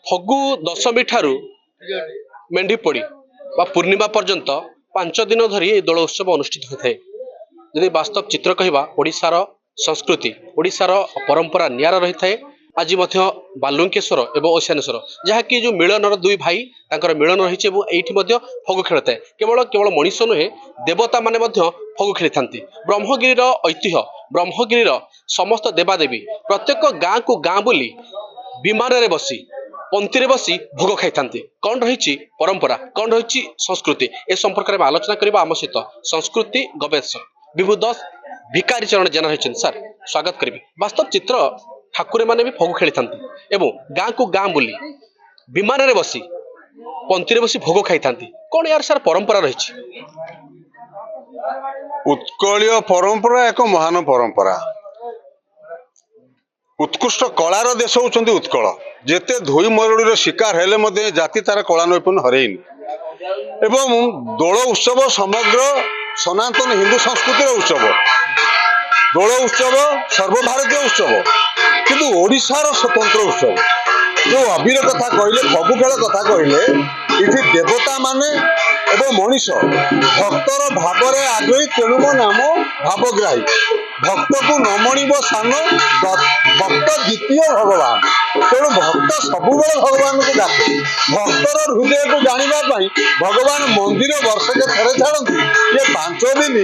फगु दशमी ठारू मेंढी पड़ी पूर्णिमा पर्यंत 5 दिन धरी दोल उत्सव अनुष्ठित होता है। यदि वास्तव चित्र कहवा ओडिशार संस्कृति ओडिशार परंपरा नियारा रही है। आज बालुंकेश्वर एवं ईशानेश्वर जहाँकि जो मिलन दुई भाई तांकर मिलन रही फगु खेल था। केवल केवल मनीष नुहे देवता माने फगु खेली था। ब्रह्मगिरीर ऐतिह्य ब्रह्मगिरीर समस्त देवादेवी प्रत्येक गाँ को गाँ बुली विमान रे बसी पंक्ति रे बसी भोग खाई था। कौन रही परंपरा कौन रही संस्कृति ए संपर्क में आलोचना करबा आम सहित संस्कृति गवेषक विभु दास भिकारी चरण जेना रही। सर स्वागत करी। वास्तव चित्र ठाकुर माने भी फगु खेली था एवं गाँ को गाँ बुली विमान रे बसी पंक्ति रे बसी भोग खाई था। कौन यार सर परंपरा रही? उत्कलीय परंपरा एक महान परंपरा। उत्कृष्ट कलार देश होउछन्ति उत्कल। जेते धोई मरुड़ीर शिकार हेले मध्य जाति तार कला नैपुण्य हरेइनि। एवं दोल उत्सव समग्र सनातन हिंदू संस्कृतिर उत्सव। दोल उत्सव सर्वभारतीय उत्सव किंतु ओडिशार स्वतंत्र उत्सव। जो अबीर कथा कहले फगु खेल कथा कहले इति देवता माने एवं मनीष भक्तर भाव आगे तेणु मो नाम भावग्राही। भक्त को नमणीब सान भक्त द्वितीय भगवान। तेणु भक्त सब भगवान को डाके भक्तर हृदय को जानापी भगवान मंदिर वर्षक थे छाड़ती। ये 5 दिन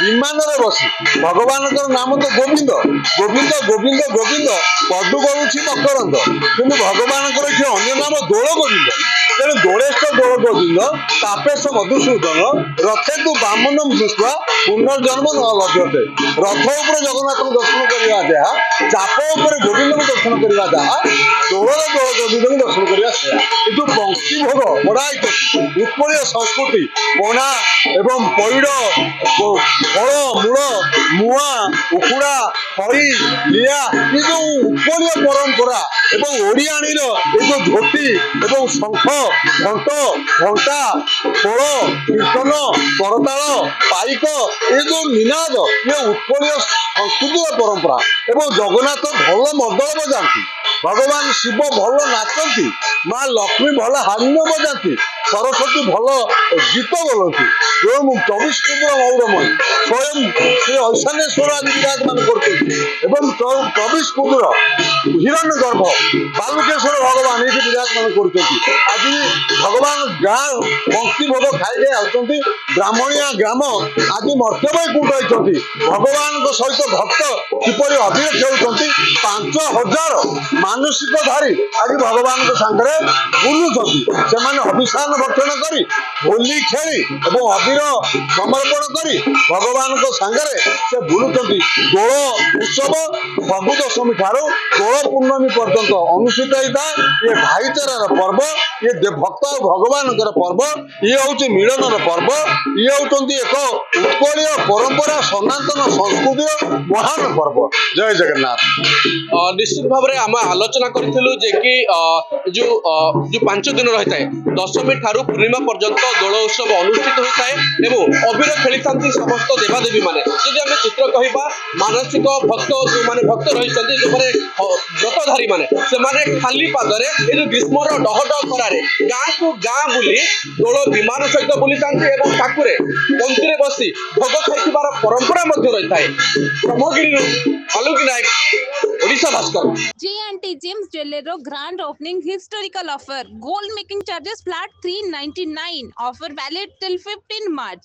विमान बसी भगवान नाम तो गोविंद गोविंद गोविंद गोविंद पदु गलुची मकरंद किंतु भगवान अन्य नाम दोल गोविंद। तेणु दोलेश्वर दोल गोविंद तापेश मधुसूदन रथे तु बामनम दृष्टा पुनर्जन्म न लभ्यते। रथ उपर जगन्नाथ को दर्शन करवा जहाँ चाप उपर गोविंद को दर्शन करवा जहाँ दोल गोविंद को दर्शन करवा किंतु पंक्ति भोग बड़ा उत्कलीय संस्कृति पणा एवं पैड़ फल मूल मुआ उकुड़ा खई लिया ये जो उत्कलीय परंपरा एवं ओडियाणीर ये जो झोटी एवं शंख घंट घंटा खोल कीर्तन करताल पाइक ये जो निनाद ये उत्कलीय संस्कृतिर परंपरा। एवं जगन्नाथ भल मदल बजाती भगवान शिव भल नाचती माँ लक्ष्मी भल हारिन बजाती सरस्वती भल गीत बोलती जो 24 कुंभर मौरमयी स्वयं श्री ईशानेश्वर आदि विराजमान कर 24 कुंभर हिरण्य गर्भ बालुकेश्वर भगवान ये विराजमान कर। आज भगवान गाँ पंक्ति भोग खाई आसुँच ब्राह्मणिया ग्राम आज मर्त्यमय कूट होती भगवान सहित भक्त किपरि अभिनय खेलुंट 5000 मानसिक धारी आज भगवान सांगे बुलुंट से अभिशान भक्षण कर होली खेली और अबीर समर्पण कर भगवान सांगे से बुलुंट। दोल उत्सव फगु दशमी ठारू दोल पूर्णमी पर्यंत अनुष्ठित होता है। ये भाईचारार पर्व ये भक्त भगवान पर्व ये हूँ मिलन पर्व ये होती एक उत्कलीय परंपरा सनातन संस्कृति महान पर्व। जय जगन्नाथ। निश्चित भाव में आम आलोचना करूँ कि जो 5 दिन रही है दशमी ठारू पूर्णिमा पर्यंत दोल उत्सव अनुष्ठित होता है एवं अबीर खेली था समस्त देवादेवी माने। जदि आम चित्र कहवा मानसिक भक्त जो मैंने भक्त रही जो व्रतधारी माने से खाली पादरे ये ग्रीष्मर डह डह खरारे गाँ को गाँ बुली दोल विमान सहित बुली था ठाकुर पंक्ति बसी भोग खाई परंपरा रही है। ब्रह्मगिरी आलोक नायक Odisha Bhaskar. J&T James Jewelero grand opening historical offer. Gold making charges flat 399. Offer valid till 15 March.